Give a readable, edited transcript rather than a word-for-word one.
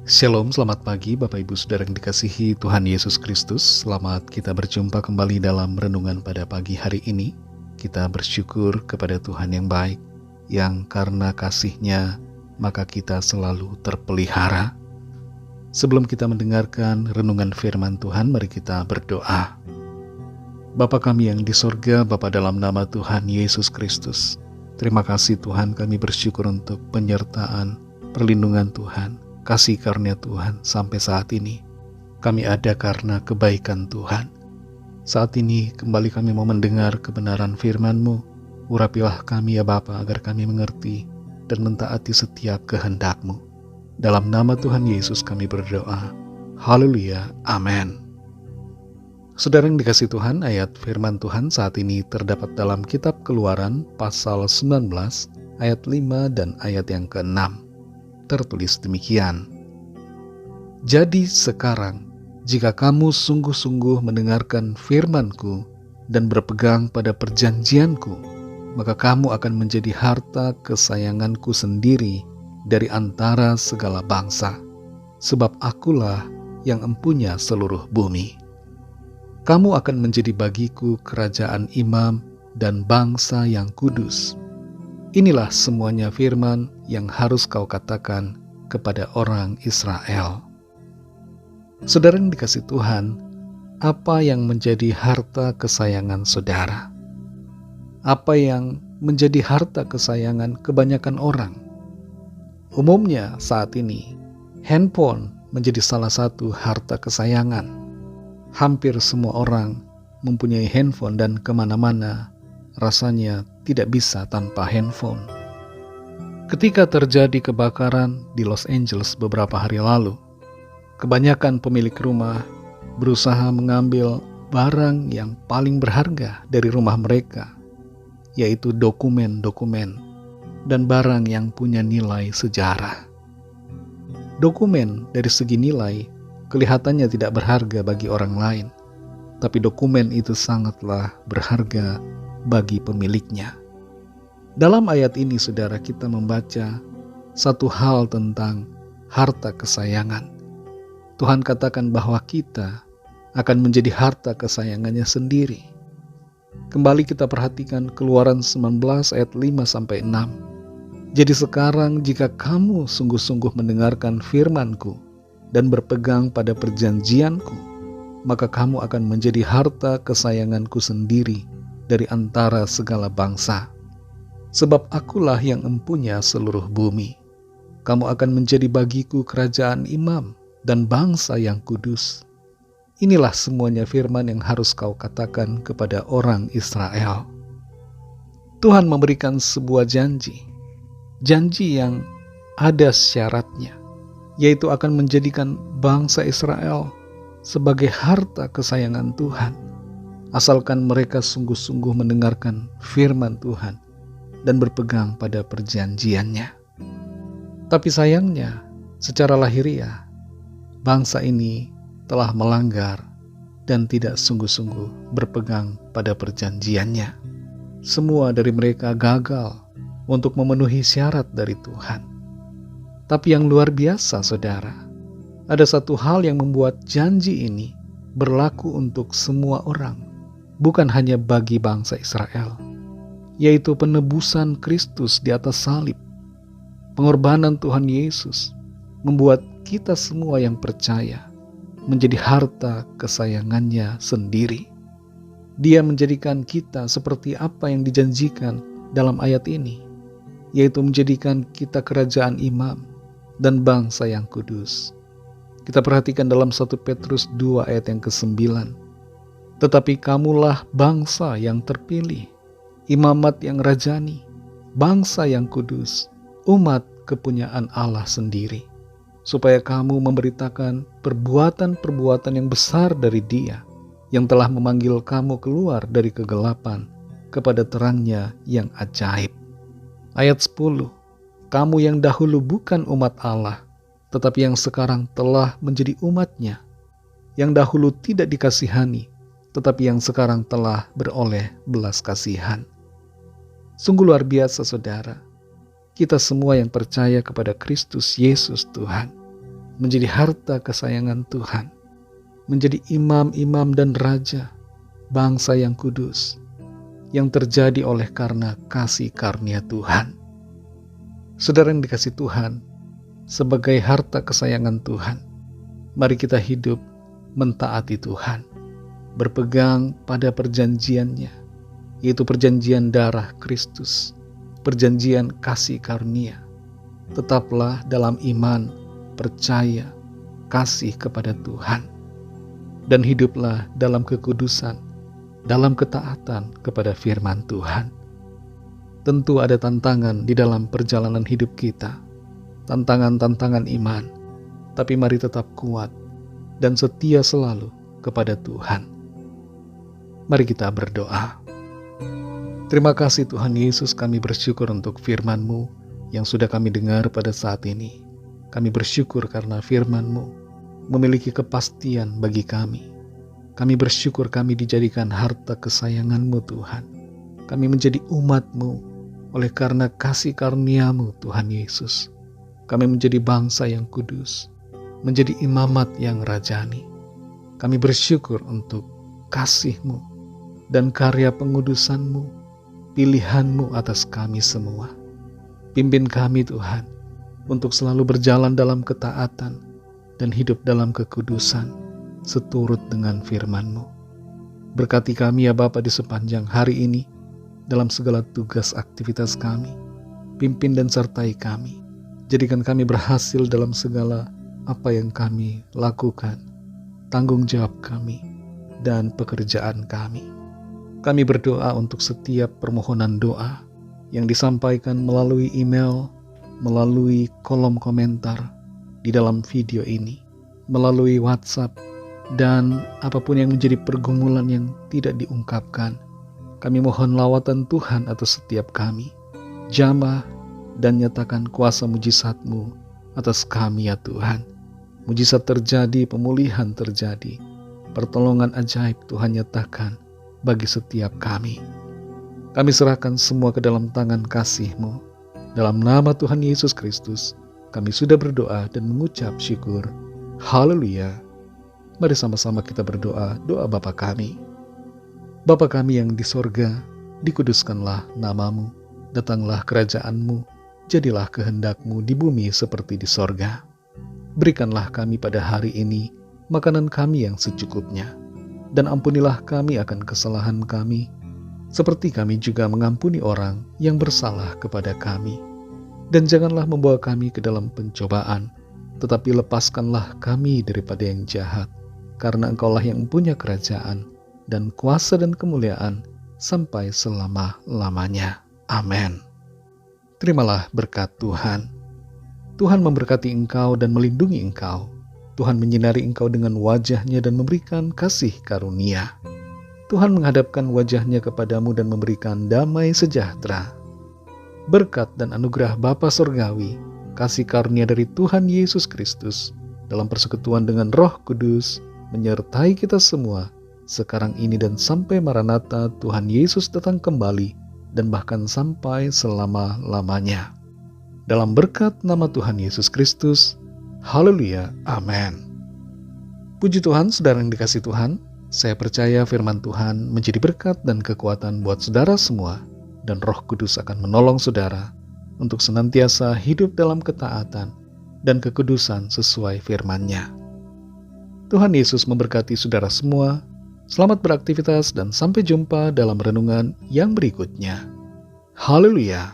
Shalom, selamat pagi Bapak Ibu Saudara yang dikasihi Tuhan Yesus Kristus. Selamat kita berjumpa kembali dalam renungan pada pagi hari ini. Kita bersyukur kepada Tuhan yang baik, yang karena kasih-Nya maka kita selalu terpelihara. Sebelum kita mendengarkan renungan firman Tuhan, mari kita berdoa. Bapa kami yang di sorga, Bapa dalam nama Tuhan Yesus Kristus, terima kasih Tuhan, kami bersyukur untuk penyertaan, perlindungan Tuhan, kasih karunia Tuhan sampai saat ini. Kami ada karena kebaikan Tuhan. Saat ini kembali kami mau mendengar kebenaran firman-Mu. Urapilah kami ya Bapa agar kami mengerti dan mentaati setiap kehendak-Mu. Dalam nama Tuhan Yesus kami berdoa. Haleluya. Amin. Saudara yang dikasih Tuhan, ayat firman Tuhan saat ini terdapat dalam kitab Keluaran pasal 19 ayat 5 dan ayat yang ke-6. Tertulis demikian. Jadi sekarang, jika kamu sungguh-sungguh mendengarkan firman-Ku dan berpegang pada perjanjian-Ku, maka kamu akan menjadi harta kesayangan-Ku sendiri dari antara segala bangsa, sebab Akulah yang empunya seluruh bumi. Kamu akan menjadi bagiku kerajaan imam dan bangsa yang kudus. Inilah semuanya firman yang harus kau katakan kepada orang Israel. Saudara yang dikasih Tuhan, apa yang menjadi harta kesayangan saudara? Apa yang menjadi harta kesayangan kebanyakan orang? Umumnya saat ini, handphone menjadi salah satu harta kesayangan. Hampir semua orang mempunyai handphone dan kemana-mana rasanya tidak bisa tanpa handphone. Ketika terjadi kebakaran di Los Angeles beberapa hari lalu, kebanyakan pemilik rumah berusaha mengambil barang yang paling berharga dari rumah mereka, yaitu dokumen-dokumen dan barang yang punya nilai sejarah. Dokumen dari segi nilai kelihatannya tidak berharga bagi orang lain, tapi dokumen itu sangatlah berharga bagi pemiliknya. Dalam ayat ini, saudara, kita membaca satu hal tentang harta kesayangan. Tuhan katakan bahwa kita akan menjadi harta kesayangannya sendiri. Kembali kita perhatikan Keluaran 19 ayat 5-6. Jadi sekarang jika kamu sungguh-sungguh mendengarkan firman-Ku dan berpegang pada perjanjian-Ku, maka kamu akan menjadi harta kesayangan-Ku sendiri dari antara segala bangsa. Sebab Akulah yang empunya seluruh bumi. Kamu akan menjadi bagiku kerajaan imam dan bangsa yang kudus. Inilah semuanya firman yang harus kau katakan kepada orang Israel. Tuhan memberikan sebuah janji yang ada syaratnya, yaitu akan menjadikan bangsa Israel sebagai harta kesayangan Tuhan, asalkan mereka sungguh-sungguh mendengarkan firman Tuhan dan berpegang pada perjanjiannya. Tapi sayangnya, secara lahiriah, bangsa ini telah melanggar dan tidak sungguh-sungguh berpegang pada perjanjiannya. Semua dari mereka gagal untuk memenuhi syarat dari Tuhan. Tapi yang luar biasa, saudara, ada satu hal yang membuat janji ini berlaku untuk semua orang, bukan hanya bagi bangsa Israel, yaitu penebusan Kristus di atas salib. Pengorbanan Tuhan Yesus membuat kita semua yang percaya menjadi harta kesayangannya sendiri. Dia menjadikan kita seperti apa yang dijanjikan dalam ayat ini, yaitu menjadikan kita kerajaan imam dan bangsa yang kudus. Kita perhatikan dalam 1 Petrus 2 ayat yang ke-9. Tetapi kamulah bangsa yang terpilih, imamat yang rajani, bangsa yang kudus, umat kepunyaan Allah sendiri, supaya kamu memberitakan perbuatan-perbuatan yang besar dari Dia, yang telah memanggil kamu keluar dari kegelapan kepada terangnya yang ajaib. Ayat 10. Kamu yang dahulu bukan umat Allah, tetapi yang sekarang telah menjadi umat-Nya, yang dahulu tidak dikasihani, tetapi yang sekarang telah beroleh belas kasihan. Sungguh luar biasa, saudara. Kita semua yang percaya kepada Kristus Yesus Tuhan, menjadi harta kesayangan Tuhan, menjadi imam-imam dan raja, bangsa yang kudus, yang terjadi oleh karena kasih karunia Tuhan. Saudara yang dikasih Tuhan, sebagai harta kesayangan Tuhan, mari kita hidup mentaati Tuhan, berpegang pada perjanjiannya, yaitu perjanjian darah Kristus, perjanjian kasih karunia. Tetaplah dalam iman, percaya, kasih kepada Tuhan, dan hiduplah dalam kekudusan, dalam ketaatan kepada firman Tuhan. Tentu ada tantangan di dalam perjalanan hidup kita, tantangan-tantangan iman, tapi mari tetap kuat dan setia selalu kepada Tuhan. Mari kita berdoa. Terima kasih Tuhan Yesus, kami bersyukur untuk firman-Mu yang sudah kami dengar pada saat ini. Kami bersyukur karena firman-Mu memiliki kepastian bagi kami. Kami bersyukur kami dijadikan harta kesayangan-Mu Tuhan. Kami menjadi umat-Mu oleh karena kasih karunia-Mu Tuhan Yesus. Kami menjadi bangsa yang kudus, menjadi imamat yang rajani. Kami bersyukur untuk kasih-Mu dan karya pengudusan-Mu, pilihan-Mu atas kami semua. Pimpin kami Tuhan, untuk selalu berjalan dalam ketaatan dan hidup dalam kekudusan, seturut dengan firman-Mu. Berkati kami ya Bapa di sepanjang hari ini, dalam segala tugas aktivitas kami. Pimpin dan sertai kami. Jadikan kami berhasil dalam segala apa yang kami lakukan, tanggung jawab kami, dan pekerjaan kami. Kami berdoa untuk setiap permohonan doa yang disampaikan melalui email, melalui kolom komentar di dalam video ini, melalui WhatsApp, dan apapun yang menjadi pergumulan yang tidak diungkapkan. Kami mohon lawatan Tuhan atas setiap kami. Jamah dan nyatakan kuasa mujizat-Mu atas kami ya Tuhan. Mujizat terjadi, pemulihan terjadi, pertolongan ajaib Tuhan nyatakan bagi setiap kami. Kami serahkan semua ke dalam tangan kasih-Mu. Dalam nama Tuhan Yesus Kristus, kami sudah berdoa dan mengucap syukur. Haleluya. Mari sama-sama kita berdoa, doa Bapa kami. Bapa kami yang di sorga, dikuduskanlah nama-Mu, datanglah kerajaan-Mu, jadilah kehendak-Mu di bumi seperti di sorga. Berikanlah kami pada hari ini makanan kami yang secukupnya, dan ampunilah kami akan kesalahan kami, seperti kami juga mengampuni orang yang bersalah kepada kami. Dan janganlah membawa kami ke dalam pencobaan, tetapi lepaskanlah kami daripada yang jahat, karena Engkaulah yang punya kerajaan, dan kuasa dan kemuliaan, sampai selama-lamanya. Amin. Terimalah berkat Tuhan. Tuhan memberkati engkau dan melindungi engkau. Tuhan menyinari engkau dengan wajah-Nya dan memberikan kasih karunia. Tuhan menghadapkan wajah-Nya kepadamu dan memberikan damai sejahtera. Berkat dan anugerah Bapa Surgawi, kasih karunia dari Tuhan Yesus Kristus, dalam persekutuan dengan Roh Kudus, menyertai kita semua, sekarang ini dan sampai Maranatha Tuhan Yesus datang kembali, dan bahkan sampai selama-lamanya. Dalam berkat nama Tuhan Yesus Kristus, haleluya, amin. Puji Tuhan, saudara yang dikasih Tuhan, saya percaya firman Tuhan menjadi berkat dan kekuatan buat saudara semua, dan Roh Kudus akan menolong saudara untuk senantiasa hidup dalam ketaatan dan kekudusan sesuai firman-Nya. Tuhan Yesus memberkati saudara semua. Selamat beraktivitas dan sampai jumpa dalam renungan yang berikutnya. Haleluya!